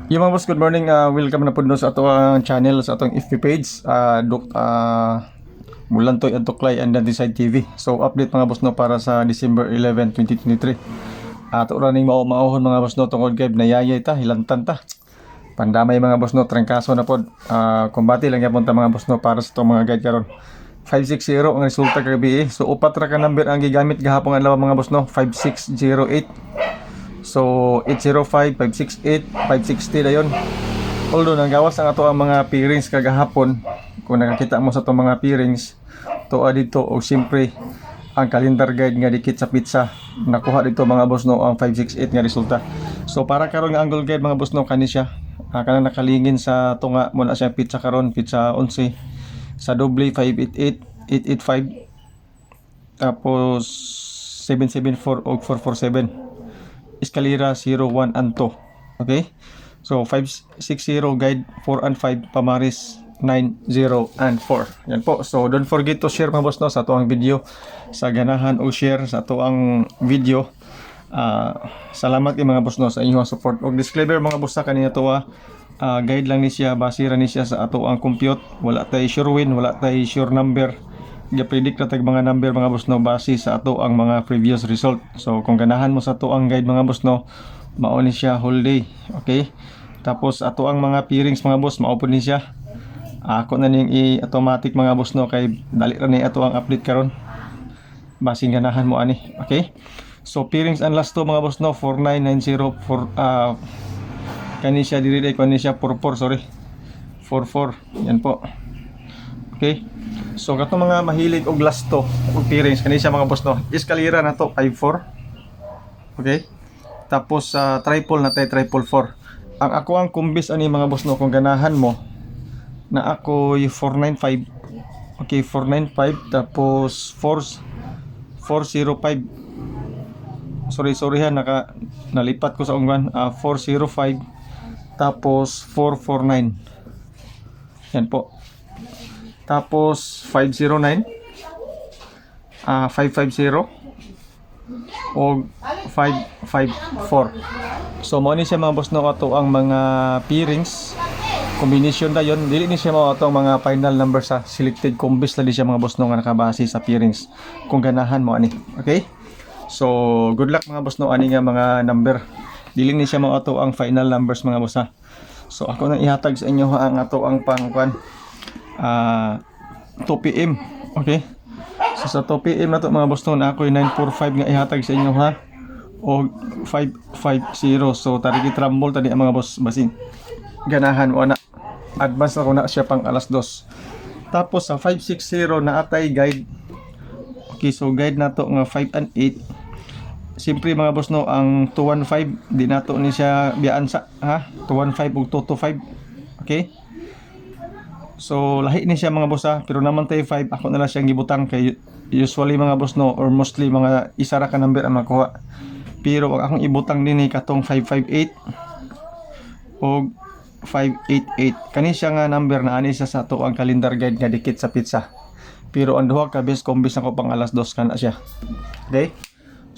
Yung mga boss, good morning. Welcome na po doon sa atong channel, sa atong FB page. Mulantoy at Tuklay and Decide TV. So, update mga boss no para sa December 11, 2023. At uraning mauhon mga boss no tungkol kay nayayay ta, hilantan ta. Pandamay mga boss no, trangkaso na po. Kumbati lang yapon ta mga boss no para sa itong mga guide karon. 560 ang resulta kagabi. So, upat ra ka number ang gigamit gahapon adlaw mga boss no, 5608. So 805, 568, 560 na yun. Although nanggawas ang ato ang mga pairings kagahapon, kung nakakita mo sa itong mga pairings, tuwa dito o siyempre ang calendar guide nga dikit sa pizza, nakuha dito mga boss no ang 568 nga resulta. So para karon nga angle guide mga boss no kani siya, kanang nakalingin sa tunga mo na siya pizza karon, pizza 11 sa doble 588, 885, tapos 774 o 447. Escalera 0, 1 and 2. Okay? So 560 guide 4 and 5, Pamaris 9, 0 and 4. Yan po. So don't forget to share mga boss no sa ato ang video, sa ganahan o share sa ato ang video. Salamat kay mga boss no sa inyong support. Og disclaimer mga boss sa kanina to guide lang ni siya, basira ni siya sa ato ang compute. Wala tay sure win, wala tay sure number. Predict na tag mga number mga boss no base sa ato ang mga previous result. So kung ganahan mo sa ato ang guide mga boss no, mao ni siya whole day. Okay? Tapos ato ang mga pairings mga boss, mao po ni siya. Ako na ning i-automatic mga boss no kay dali ra ni ato ang update karon. Basing ganahan mo ani. Okay? So pairings and last two mga boss no, 4990 for kani siya diri day kani siya 44 sorry. 44. Yan po. Okay? So kato mga mahilig og last to og pairings kani siya mga boss no. Escalera na to 54. Okay? Tapos triple na tay triple 4. Ang ako ang kumbis ani mga boss no kung ganahan mo na ako yung 495. Okay, 495 tapos 405. Sorry ha, nalipat ko sa ungwan. 405 tapos 449. Yan po. Tapos 509, 550 o 554. So mo ni siya mga boss no ato ang mga pairings combination da yon, dili ni siya mo ato ang mga final number sa selected combis na di siya mga boss no nga nakabase sa pairings kung ganahan mo ani. Okay, so good luck mga boss no ani nga mga number, dili ni siya mo ato ang final numbers mga boss ha. So ako nang ihatag sa inyo ang ato ang pangkuan 2 PM. Okay, so sa 2 PM na to mga boss no, na ako yung 945 nga ihatag sa inyo ha, o 550. So target rumble tadi ang mga boss, basin ganahan mo na advance ako na siya pang alas 2. Tapos sa 560 na atay guide. Okay, so guide na to nga 5 and 8. Siyempre mga boss no, ang 215 di na to ni siya biyaan sa ha, 215 ug 225. Okay, so lahi ni siya mga boss ha, pero naman tayo 5 ako na lang siyang gibutang kay usually mga boss no or mostly mga isa ra ka number ang makuha. Pero ang akong ibutang din ay katong 558 o 588. Kani siya nga number na ani siya sa to ang calendar guide nga dikit sa pizza. Pero ang duha ka best combis na ko pang alas 2 kana siya. Okay?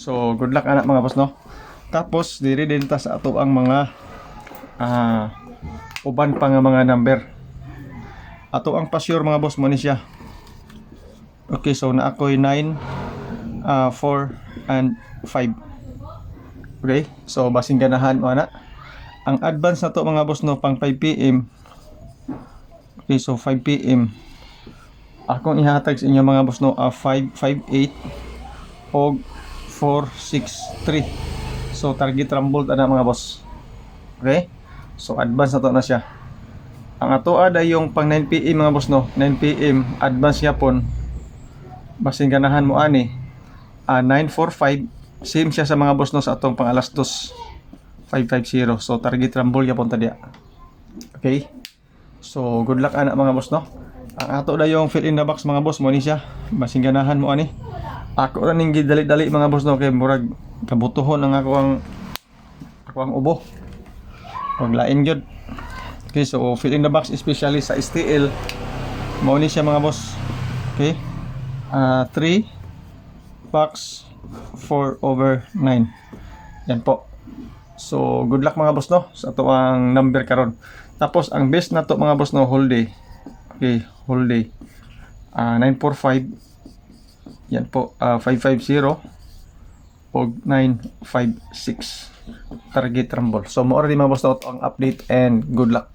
So good luck anak mga boss no. Tapos diri din ta sa ato ang mga uban pa nga mga number. Ato ang pa-sure mga boss mo ni siya. Okay, so na ako'y 9, 4 and 5. Okay, so basing ganahan mo na. Ang advance na to mga boss no pang 5 PM. Okay, so 5 PM. Akong ihatag sa inyo mga boss no 558 o 463. So target rumble ta na mga boss. Okay? So advance na to na siya. Ang ato ada yung pang 9 PM mga boss no, 9 PM advance yapon. Basin ganahan mo ani 945, same siya sa mga boss no sa atong pang alas 2 550. So target rumble yapon ta dia. Okay, so good luck anak mga boss no. Ang ato da yung fill in the box mga boss mo ni siya, basin ganahan mo ani. Ako ra ning gidali-dali mga boss no kay murag kabutuhon ang ako ang ubo paglain gyud. Okay, so fill in the box especially sa STL mo ni siya mga boss. Okay, 3 box 4/9. Yan po. So good luck mga boss no sa ato ang number karon. Tapos ang best na to mga boss no, whole day. Okay, whole day. 945 yan po, 550 o 956 target rumble. So mo already mga boss no ang update and good luck.